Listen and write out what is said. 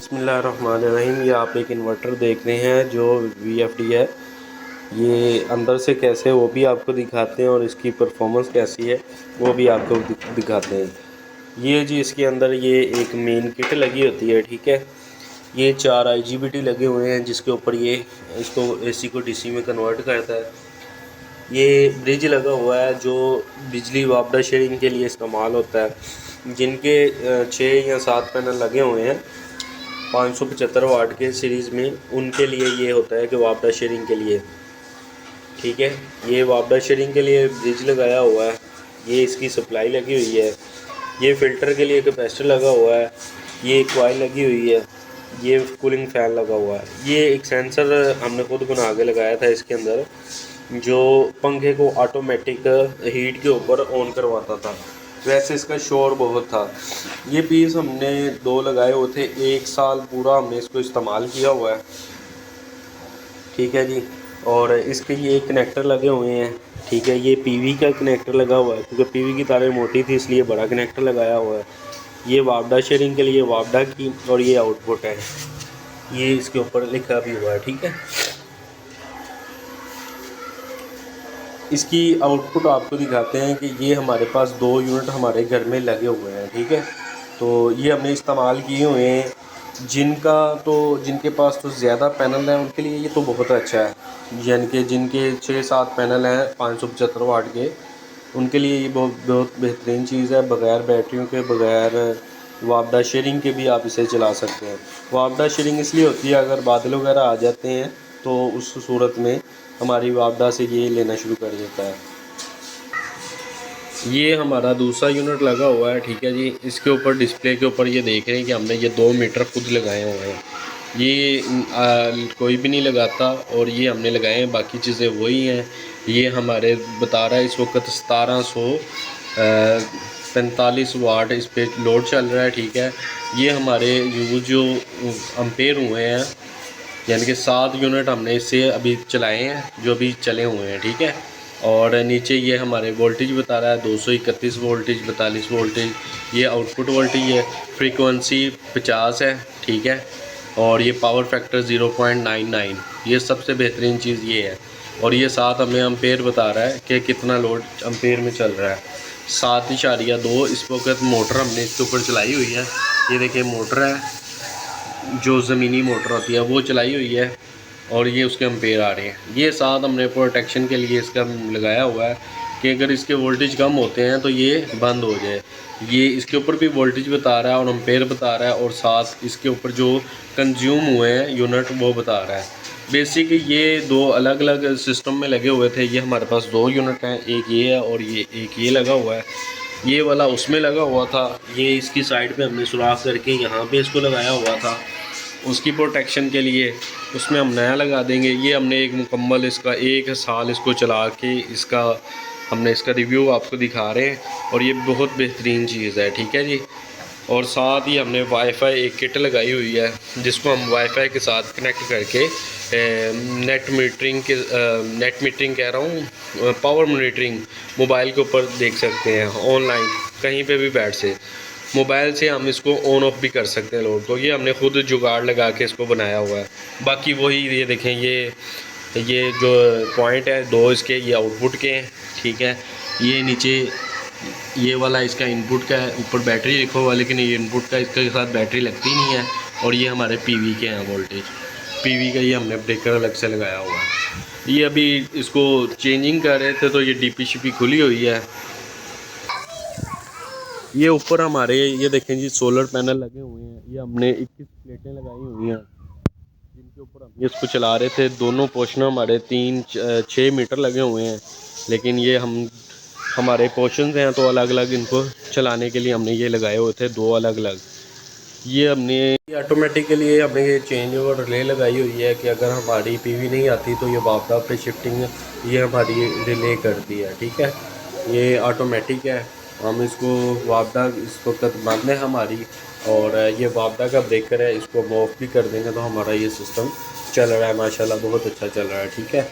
बिस्मिल्लाहिर्रहमानिर्रहीम। ये आप एक इन्वर्टर देख रहे हैं जो VFD है। ये अंदर से कैसे वो भी आपको दिखाते हैं और इसकी परफॉर्मेंस कैसी है वो भी आपको दिखाते हैं। ये जी इसके अंदर ये एक मेन किट लगी होती है, ठीक है। ये 4 IGBT लगे हुए हैं जिसके ऊपर ये इसको AC को DC में कन्वर्ट करता है। ये ब्रिज लगा हुआ है जो बिजली वापडा शेयरिंग के लिए इस्तेमाल होता है। जिनके 6 या 7 पैनल लगे हुए हैं 575 वाट के सीरीज़ में, उनके लिए ये होता है कि वापडा शेयरिंग के लिए, ठीक है। ये वापडा शेयरिंग के लिए ब्रिज लगाया हुआ है। ये इसकी सप्लाई लगी हुई है। ये फ़िल्टर के लिए कैपेसिटर लगा हुआ है। ये कॉइल लगी हुई है। ये कूलिंग फ़ैन लगा हुआ है। ये एक सेंसर हमने खुद बना के लगाया था इसके अंदर, जो पंखे को ऑटोमेटिक हीट के ऊपर ऑन करवाता था। वैसे इसका शोर बहुत था। ये पीस हमने 2 लगाए हुए थे, 1 साल पूरा हमने इसको इस्तेमाल किया हुआ है, ठीक है जी। और इसके ये कनेक्टर लगे हुए हैं, ठीक है। ये PV का कनेक्टर लगा हुआ है क्योंकि PV की तारें मोटी थी इसलिए बड़ा कनेक्टर लगाया हुआ है। ये वापडा शेयरिंग के लिए वापडा की, और ये आउटपुट है, ये इसके ऊपर लिखा भी हुआ है, ठीक है। इसकी आउटपुट आपको दिखाते हैं कि ये हमारे पास 2 यूनिट हमारे घर में लगे हुए हैं, ठीक है। तो ये हमने इस्तेमाल किए हुए हैं। जिनके पास तो ज़्यादा पैनल हैं उनके लिए ये तो बहुत अच्छा है, यानी कि जिनके 6-7 पैनल हैं 575 वाट के, उनके लिए ये बहुत बहुत बेहतरीन चीज़ है। बग़ैर बैटरियों के, बग़ैर वापडा शेयरिंग के भी आप इसे चला सकते हैं। वापडा शेयरिंग इसलिए होती है अगर बादल वगैरह आ जाते हैं तो उस सूरत में हमारी वापडा से ये लेना शुरू कर देता है। ये हमारा दूसरा यूनिट लगा हुआ है, ठीक है जी। इसके ऊपर डिस्प्ले के ऊपर ये देख रहे हैं कि हमने ये 2 मीटर खुद लगाए हुए हैं। ये कोई भी नहीं लगाता और ये हमने लगाए हैं, बाकी चीज़ें वही हैं। ये हमारे बता रहा है इस वक्त 1745 वाट इस पर लोड चल रहा है, ठीक है। ये हमारे यूज़ जो अम्पेयर हुए हैं, यानी कि 7 यूनिट हमने इससे अभी चलाए हैं जो अभी चले हुए हैं, ठीक है। और नीचे ये हमारे वोल्टेज बता रहा है 231 वोल्टेज, 42 वोल्टेज। ये आउटपुट वोल्टेज है। फ्रीक्वेंसी 50 है, ठीक है। और ये पावर फैक्टर 0.99। ये सबसे बेहतरीन चीज़ ये है। और ये 7 हमें अम्पेयर बता रहा है कि कितना लोड अम्पेयर में चल रहा है। 7.2 इस वक्त मोटर हमने इसके ऊपर चलाई हुई है। ये देखिए मोटर है, जो ज़मीनी मोटर होती है वो चलाई हुई है, और ये उसके अम्पेयर आ रहे हैं। ये 7 हमने प्रोटेक्शन के लिए इसका लगाया हुआ है कि अगर इसके वोल्टेज कम होते हैं तो ये बंद हो जाए। ये इसके ऊपर भी वोल्टेज बता रहा है और अम्पेयर बता रहा है, और साथ इसके ऊपर जो कंज्यूम हुए हैं यूनिट वो बता रहा है। बेसिक ये 2 अलग अलग सिस्टम में लगे हुए थे। ये हमारे पास 2 यूनिट हैं, एक ये है और ये एक ये लगा हुआ है। ये वाला उसमें लगा हुआ था, ये इसकी साइड पे हमने सुराख करके यहाँ पे इसको लगाया हुआ था उसकी प्रोटेक्शन के लिए। उसमें हम नया लगा देंगे। ये हमने एक मुकम्मल इसका 1 साल इसको चला के हमने इसका रिव्यू आपको दिखा रहे हैं, और ये बहुत बेहतरीन चीज़ है, ठीक है जी। और साथ ही हमने वाईफाई एक किट लगाई हुई है जिसको हम वाईफाई के साथ कनेक्ट करके नेट मीटरिंग कह रहा हूँ, पावर मॉनिटरिंग मोबाइल के ऊपर देख सकते हैं ऑनलाइन, कहीं पे भी बैठ से। मोबाइल से हम इसको ऑन ऑफ भी कर सकते हैं लोड को। ये हमने खुद जुगाड़ लगा के इसको बनाया हुआ है। बाकी वही ये देखें, ये जो पॉइंट है 2 इसके, ये आउटपुट के हैं, ठीक है। ये नीचे ये वाला इसका इनपुट का है, ऊपर बैटरी लिखा हुआ, लेकिन ये इनपुट का इसके साथ बैटरी लगती नहीं है। और ये हमारे PV के हैं वोल्टेज, PV का ये हमने ब्रेकर अलग से लगाया हुआ है। ये अभी इसको चेंजिंग कर रहे थे तो ये DP-शिपी खुली हुई है। ये ऊपर हमारे ये देखें जी सोलर पैनल लगे हुए हैं। ये हमने 21 प्लेटें लगाई हुई हैं जिनके ऊपर हम इसको चला रहे थे। दोनों पोर्शन हमारे 6 मीटर लगे हुए हैं, लेकिन ये हमारे पोर्शन हैं तो अलग अलग इनको चलाने के लिए हमने ये लगाए हुए थे 2 अलग अलग। ये हमने ऑटोमेटिक के लिए हमने ये चेंज ओवर रिले लगाई हुई है कि अगर हमारी PV नहीं आती तो ये वापडा पे शिफ्टिंग ये हमारी रिले करती है, ठीक है। ये ऑटोमेटिक है। हम इसको वापडा इस वक्त बंद है हमारी, और ये वापडा का ब्रेकर है, इसको हम ऑफ भी कर देंगे तो हमारा ये सिस्टम चल रहा है, माशाल्लाह बहुत अच्छा चल रहा है, ठीक है।